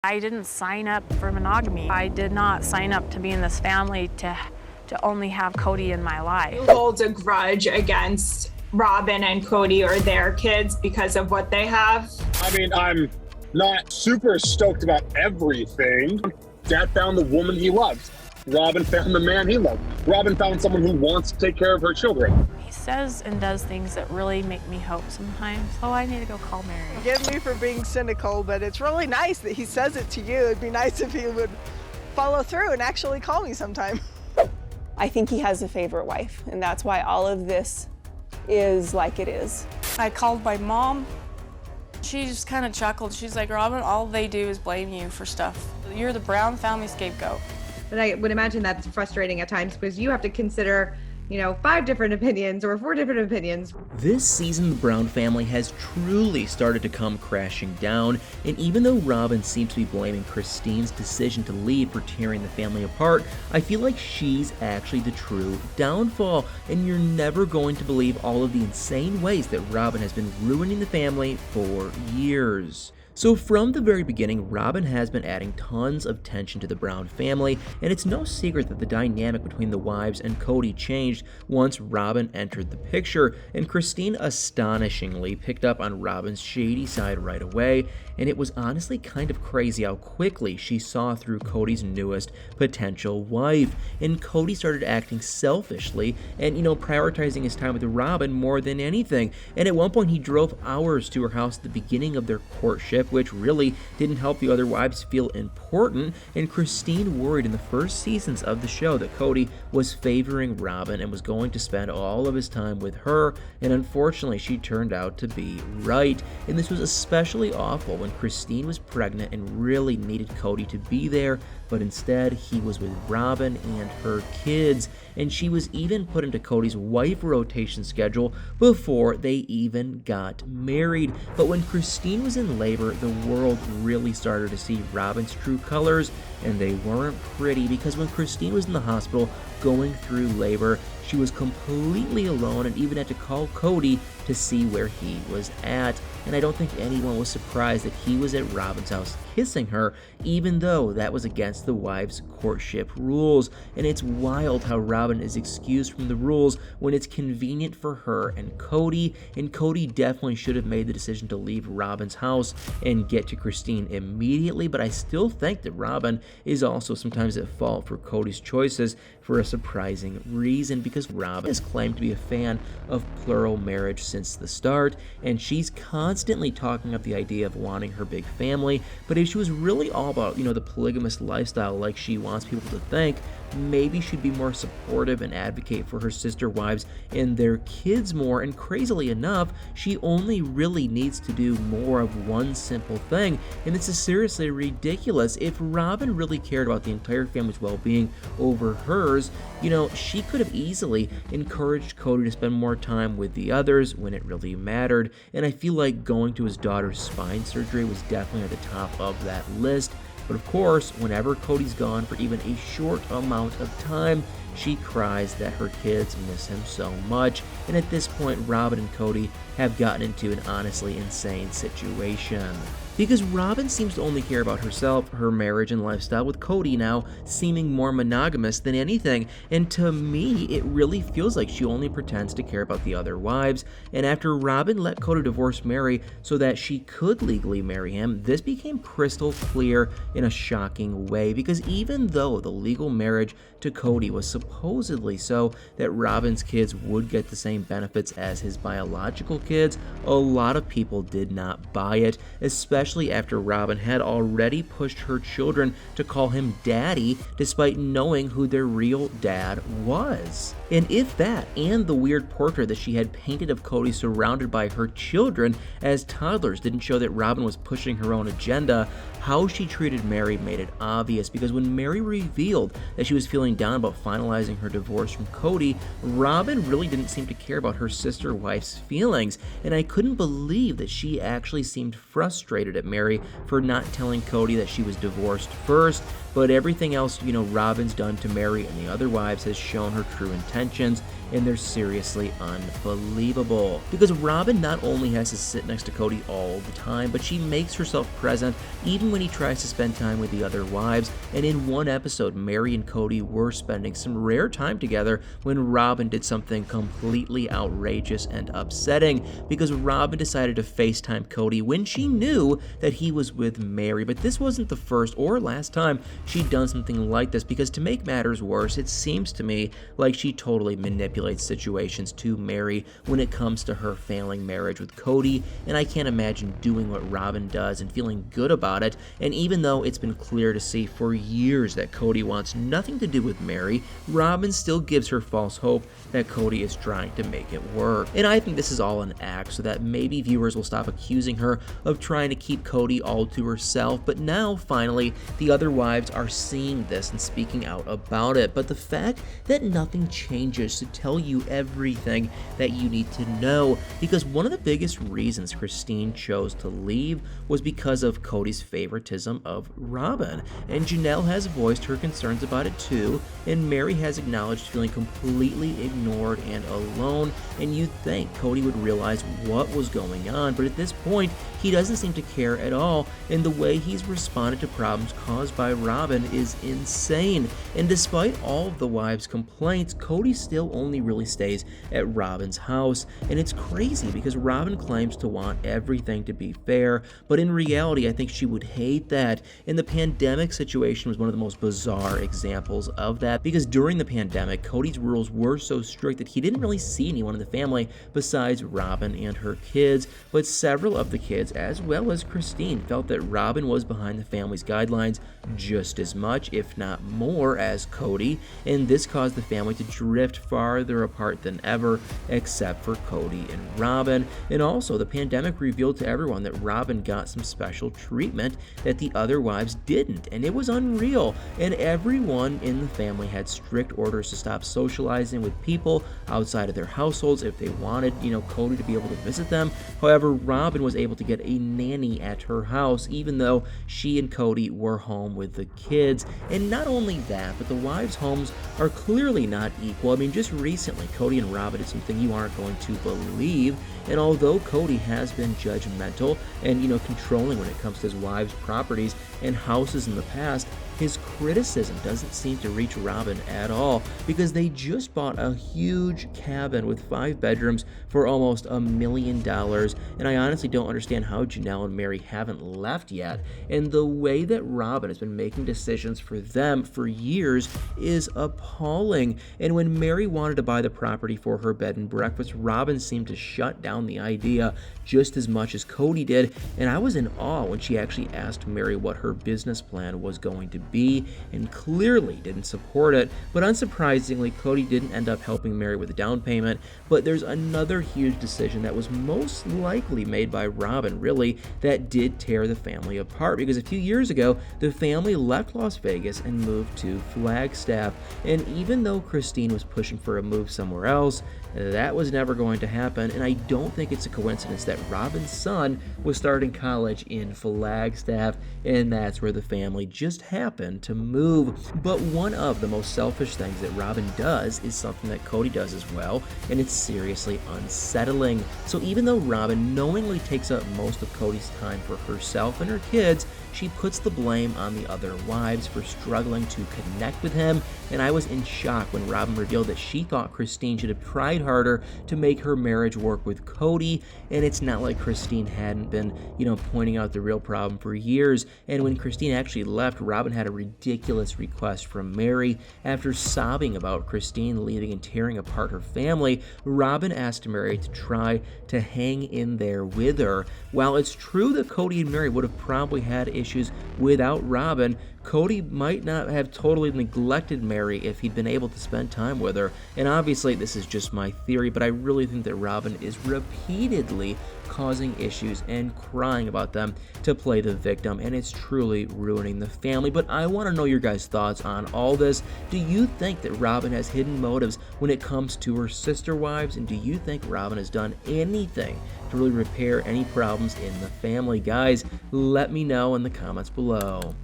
I didn't sign up for monogamy. I did not sign up to be in this family to only have Cody in my life. Who holds a grudge against Robyn and Cody or their kids because of what they have? I mean, I'm not super stoked about everything. Dad found the woman he loved. Robyn found the man he loved. Robyn found someone who wants to take care of her children. He says and does things that really make me hope sometimes. Oh, I need to go call Mary. Forgive me for being cynical, but it's really nice that he says it to you. It'd be nice if he would follow through and actually call me sometime. I think he has a favorite wife, and that's why all of this is like it is. I called my mom. She just kind of chuckled. She's like, Robyn, all they do is blame you for stuff. You're the Brown family scapegoat. But I would imagine that's frustrating at times because you have to consider, 5 different opinions or 4 different opinions. This season, the Brown family has truly started to come crashing down, and even though Robyn seems to be blaming Christine's decision to leave for tearing the family apart, I feel like she's actually the true downfall, and you're never going to believe all of the insane ways that Robyn has been ruining the family for years. So from the very beginning, Robyn has been adding tons of tension to the Brown family, and it's no secret that the dynamic between the wives and Cody changed once Robyn entered the picture, and Christine astonishingly picked up on Robyn's shady side right away, and it was honestly kind of crazy how quickly she saw through Cody's newest potential wife, and Cody started acting selfishly and, prioritizing his time with Robyn more than anything, and at one point he drove hours to her house at the beginning of their courtship, which really didn't help the other wives feel important, and Christine worried in the first seasons of the show that Cody was favoring Robyn and was going to spend all of his time with her, and unfortunately she turned out to be right. And this was especially awful when Christine was pregnant and really needed Cody to be there, but instead he was with Robyn and her kids, and she was even put into Cody's wife rotation schedule before they even got married. But when Christine was in labor, the world really started to see Robyn's true colors, and they weren't pretty, because when Christine was in the hospital going through labor, she was completely alone and even had to call Cody to see where he was at. And I don't think anyone was surprised that he was at Robyn's house kissing her, even though that was against the wives' courtship rules. And it's wild how Robyn is excused from the rules when it's convenient for her and Cody definitely should have made the decision to leave Robyn's house and get to Christine immediately, but I still think that Robyn is also sometimes at fault for Cody's choices for a surprising reason, because Robyn has claimed to be a fan of plural marriage since the start, and she's constantly talking up the idea of wanting her big family, but if she was really all about, the polygamous lifestyle like she wants people to think, maybe she'd be more supportive and advocate for her sister wives and their kids more. And crazily enough, she only really needs to do more of one simple thing, and this is seriously ridiculous. If Robyn really cared about the entire family's well-being over hers, she could have easily encouraged Cody to spend more time with the others when it really mattered, and I feel like going to his daughter's spine surgery was definitely at the top of that list. But of course, whenever Cody's gone for even a short amount of time, she cries that her kids miss him so much. And at this point, Robyn and Cody have gotten into an honestly insane situation, because Robyn seems to only care about herself, her marriage, and lifestyle, with Cody now seeming more monogamous than anything. And to me, it really feels like she only pretends to care about the other wives. And after Robyn let Cody divorce Mary so that she could legally marry him, this became crystal clear in a shocking way, because even though the legal marriage to Cody was supposedly so that Robyn's kids would get the same benefits as his biological kids, a lot of people did not buy it, especially after Robyn had already pushed her children to call him daddy despite knowing who their real dad was. And if that and the weird portrait that she had painted of Cody surrounded by her children as toddlers didn't show that Robyn was pushing her own agenda, how she treated Mary made it obvious, because when Mary revealed that she was feeling down about finalizing her divorce from Cody, Robyn really didn't seem to care about her sister wife's feelings, and I couldn't believe that she actually seemed frustrated at Mary for not telling Cody that she was divorced first. But everything else, Robyn's done to Mary and the other wives has shown her true intentions, and they're seriously unbelievable. Because Robyn not only has to sit next to Cody all the time, but she makes herself present even when he tries to spend time with the other wives. And in one episode, Mary and Cody were spending some rare time together when Robyn did something completely outrageous and upsetting, because Robyn decided to FaceTime Cody when she knew that he was with Mary. But this wasn't the first or last time she'd done something like this, because to make matters worse, it seems to me like she totally manipulates situations to Mary when it comes to her failing marriage with Cody, and I can't imagine doing what Robyn does and feeling good about it. And even though it's been clear to see for years that Cody wants nothing to do with Mary, Robyn still gives her false hope that Cody is trying to make it work. And I think this is all an act so that maybe viewers will stop accusing her of trying to keep Cody all to herself. But now, finally, the other wives are seeing this and speaking out about it. But the fact that nothing changes to tell you everything that you need to know, because one of the biggest reasons Christine chose to leave was because of Cody's favoritism of Robyn. And Janelle has voiced her concerns about it too, and Mary has acknowledged feeling completely ignored and alone. And you'd think Cody would realize what was going on, but at this point, he doesn't seem to care at all, and the way he's responded to problems caused by Robyn is insane. And despite all of the wives' complaints, Cody still only really stays at Robyn's house. And it's crazy because Robyn claims to want everything to be fair, but in reality, I think she would hate that. And the pandemic situation was one of the most bizarre examples of that, because during the pandemic, Cody's rules were so strict that he didn't really see anyone in the family besides Robyn and her kids. But several of the kids, as well as Christine, felt that Robyn was behind the family's guidelines just as much, if not more, as Cody, and this caused the family to drift farther apart than ever, except for Cody and Robyn. And also, the pandemic revealed to everyone that Robyn got some special treatment that the other wives didn't, and it was unreal. And everyone in the family had strict orders to stop socializing with people outside of their households if they wanted, Cody to be able to visit them. However, Robyn was able to get a nanny at her house, even though she and Cody were home with the kids. And not only that, but the wives' homes are clearly not equal. I mean, just recently, Cody and Robyn did something you aren't going to believe. And although Cody has been judgmental and, controlling when it comes to his wife's properties and houses in the past, his criticism doesn't seem to reach Robyn at all, because they just bought a huge cabin with 5 bedrooms for almost $1 million. And I honestly don't understand how Janelle and Mary haven't left yet. And the way that Robyn has been making decisions for them for years is appalling. And when Mary wanted to buy the property for her bed and breakfast, Robyn seemed to shut down the idea just as much as Cody did. And I was in awe when she actually asked Mary what her business plan was going to be, and clearly didn't support it. But unsurprisingly, Cody didn't end up helping Mary with the down payment. But there's another huge decision that was most likely made by Robyn, really, that did tear the family apart, because a few years ago, the family left Las Vegas and moved to Flagstaff. And even though Christine was pushing for a move somewhere else, that was never going to happen. And I don't think it's a coincidence that Robyn's son was starting college in Flagstaff, and that's where the family just happened to move. But one of the most selfish things that Robyn does is something that Cody does as well, and it's seriously unsettling. So even though Robyn knowingly takes up most of Cody's time for herself and her kids, she puts the blame on the other wives for struggling to connect with him. And I was in shock when Robyn revealed that she thought Christine should have tried harder to make her marriage work with Cody. And it's not like Christine hadn't been, pointing out the real problem for years. And when Christine actually left, Robyn had a ridiculous request from Mary. After sobbing about Christine leaving and tearing apart her family, Robyn asked Mary to try to hang in there with her. While it's true that Cody and Mary would have probably had issues without Robyn, Cody might not have totally neglected Mary if he'd been able to spend time with her. And obviously this is just my theory, but I really think that Robyn is repeatedly causing issues and crying about them to play the victim, and it's truly ruining the family. But I want to know your guys' thoughts on all this. Do you think that Robyn has hidden motives when it comes to her sister wives, and do you think Robyn has done anything to really repair any problems in the family? Guys, let me know in the comments below.